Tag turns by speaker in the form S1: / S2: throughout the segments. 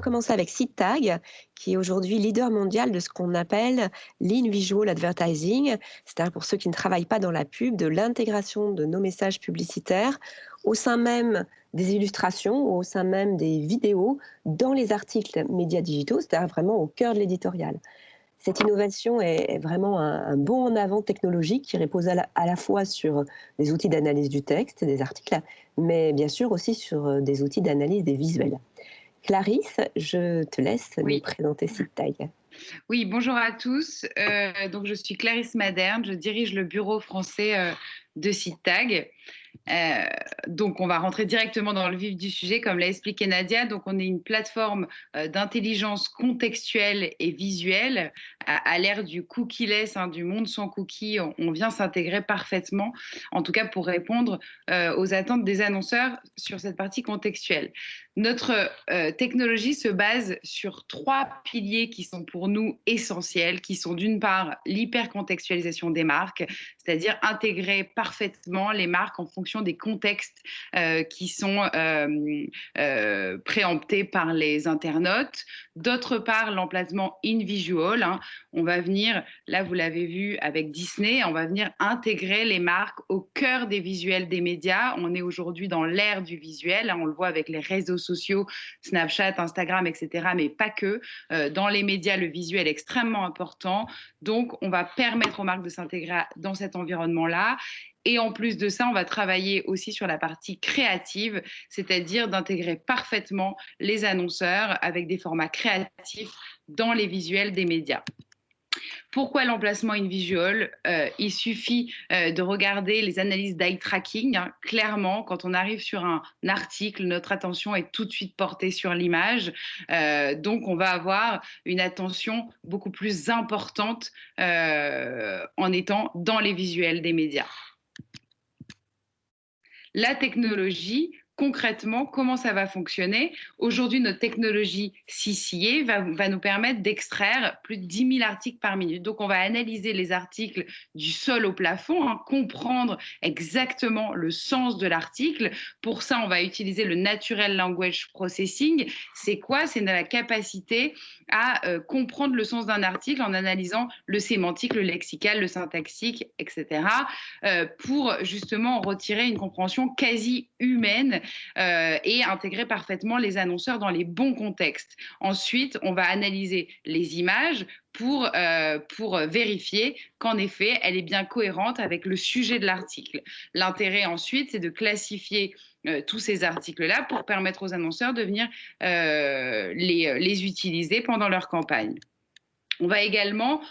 S1: commencer avec SeedTag, qui est aujourd'hui leader mondial de ce qu'on appelle l'in-visual advertising, c'est-à-dire pour ceux qui ne travaillent pas dans la pub, de l'intégration de nos messages publicitaires au sein même des illustrations, au sein même des vidéos, dans les articles médias digitaux, c'est-à-dire vraiment au cœur de l'éditorial. Cette innovation est vraiment un bond en avant technologique qui repose à la fois sur des outils d'analyse du texte, des articles, mais bien sûr aussi sur des outils d'analyse des visuels. Clarisse, je te laisse nous
S2: Oui.
S1: présenter SeedTag.
S2: Oui, bonjour à tous. Donc, je suis Clarisse Maderne, je dirige le bureau français de SeedTag. Donc, on va rentrer directement dans le vif du sujet, comme l'a expliqué Nadia. Donc, on est une plateforme d'intelligence contextuelle et visuelle. À l'ère du cookie-less, du monde sans cookies, on vient s'intégrer parfaitement, en tout cas pour répondre aux attentes des annonceurs sur cette partie contextuelle. Notre technologie se base sur 3 piliers qui sont pour nous essentiels, qui sont d'une part l'hypercontextualisation des marques, c'est-à-dire intégrer parfaitement les marques en fonction des contextes qui sont préemptés par les internautes. D'autre part, l'emplacement in-visual. On va venir, là vous l'avez vu avec Disney, on va venir intégrer les marques au cœur des visuels des médias. On est aujourd'hui dans l'ère du visuel, on le voit avec les réseaux sociaux, Snapchat, Instagram, etc., mais pas que. Dans les médias, le visuel est extrêmement important. Donc, on va permettre aux marques de s'intégrer dans cet environnement-là. Et en plus de ça, on va travailler aussi sur la partie créative, c'est-à-dire d'intégrer parfaitement les annonceurs avec des formats créatifs dans les visuels des médias. Pourquoi l'emplacement in-visual? Il suffit de regarder les analyses d'eye tracking. Clairement, quand on arrive sur un article, notre attention est tout de suite portée sur l'image. Donc, on va avoir une attention beaucoup plus importante en étant dans les visuels des médias. La technologie, concrètement, comment ça va fonctionner? Aujourd'hui, notre technologie CCA va nous permettre d'extraire plus de 10 000 articles par minute. Donc, on va analyser les articles du sol au plafond, comprendre exactement le sens de l'article. Pour ça, on va utiliser le Natural Language Processing. C'est quoi? C'est la capacité à comprendre le sens d'un article en analysant le sémantique, le lexical, le syntaxique, etc., pour justement retirer une compréhension quasi humaine et intégrer parfaitement les annonceurs dans les bons contextes. Ensuite, on va analyser les images pour vérifier qu'en effet, elle est bien cohérente avec le sujet de l'article. L'intérêt ensuite, c'est de classifier tous ces articles-là pour permettre aux annonceurs de venir les utiliser pendant leur campagne. On va également,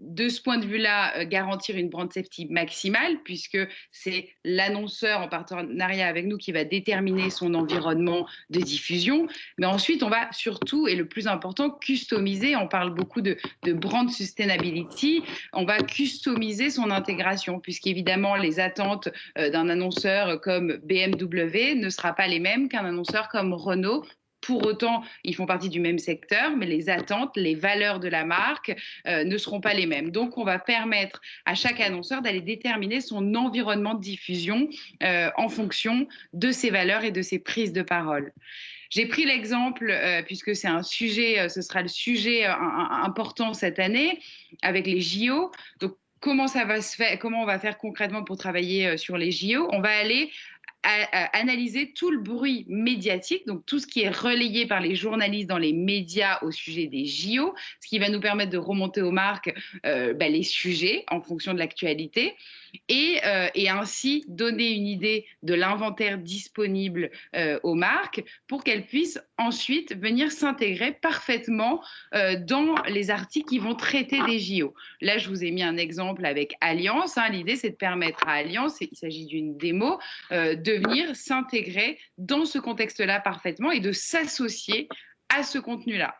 S2: de ce point de vue-là, garantir une brand safety maximale, puisque c'est l'annonceur en partenariat avec nous qui va déterminer son environnement de diffusion. Mais ensuite, on va surtout, et le plus important, customiser. On parle beaucoup de brand sustainability. On va customiser son intégration, puisqu'évidemment, les attentes d'un annonceur comme BMW ne sera pas les mêmes qu'un annonceur comme Renault. Pour autant, ils font partie du même secteur, mais les attentes, les valeurs de la marque ne seront pas les mêmes. Donc, on va permettre à chaque annonceur d'aller déterminer son environnement de diffusion en fonction de ses valeurs et de ses prises de parole. J'ai pris l'exemple, puisque c'est un sujet, ce sera le sujet important cette année, avec les JO. Donc, comment ça va se faire, comment on va faire concrètement pour travailler sur les JO? On va aller analyser tout le bruit médiatique, donc tout ce qui est relayé par les journalistes dans les médias au sujet des JO, ce qui va nous permettre de remonter aux marques les sujets en fonction de l'actualité et ainsi donner une idée de l'inventaire disponible aux marques pour qu'elles puissent ensuite venir s'intégrer parfaitement dans les articles qui vont traiter des JO. Là, je vous ai mis un exemple avec Allianz. L'idée, c'est de permettre à Allianz, il s'agit d'une démo, de venir s'intégrer dans ce contexte-là parfaitement et de s'associer à ce contenu-là.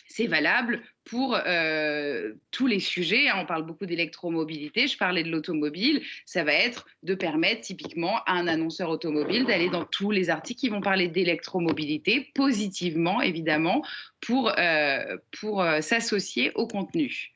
S2: C'est valable pour tous les sujets. On parle beaucoup d'électromobilité, je parlais de l'automobile. Ça va être de permettre typiquement à un annonceur automobile d'aller dans tous les articles qui vont parler d'électromobilité, positivement évidemment, pour s'associer au contenu.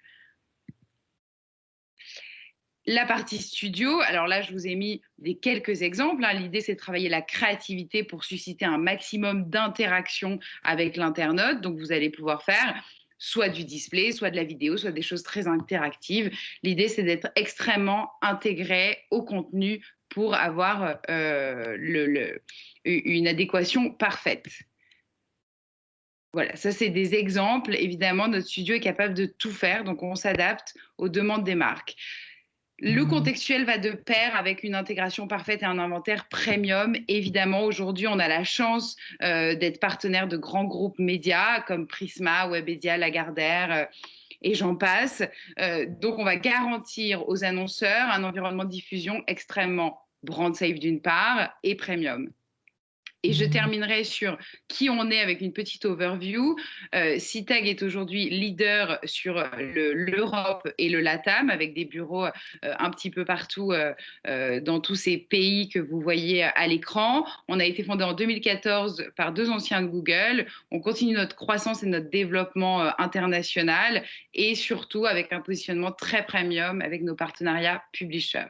S2: La partie studio, alors là, je vous ai mis quelques exemples, hein. L'idée, c'est de travailler la créativité pour susciter un maximum d'interaction avec l'internaute. Donc, vous allez pouvoir faire soit du display, soit de la vidéo, soit des choses très interactives. L'idée, c'est d'être extrêmement intégré au contenu pour avoir une adéquation parfaite. Voilà, ça c'est des exemples. Évidemment, notre studio est capable de tout faire, donc on s'adapte aux demandes des marques. Le contextuel va de pair avec une intégration parfaite et un inventaire premium. Évidemment, aujourd'hui, on a la chance d'être partenaire de grands groupes médias comme Prisma, Webedia, Lagardère et j'en passe. Donc, on va garantir aux annonceurs un environnement de diffusion extrêmement brand safe d'une part et premium. Et je terminerai sur qui on est avec une petite overview. SeaTag est aujourd'hui leader sur l'Europe et le LATAM, avec des bureaux un petit peu partout dans tous ces pays que vous voyez à l'écran. On a été fondé en 2014 par 2 anciens de Google. On continue notre croissance et notre développement international et surtout avec un positionnement très premium avec nos partenariats publishers.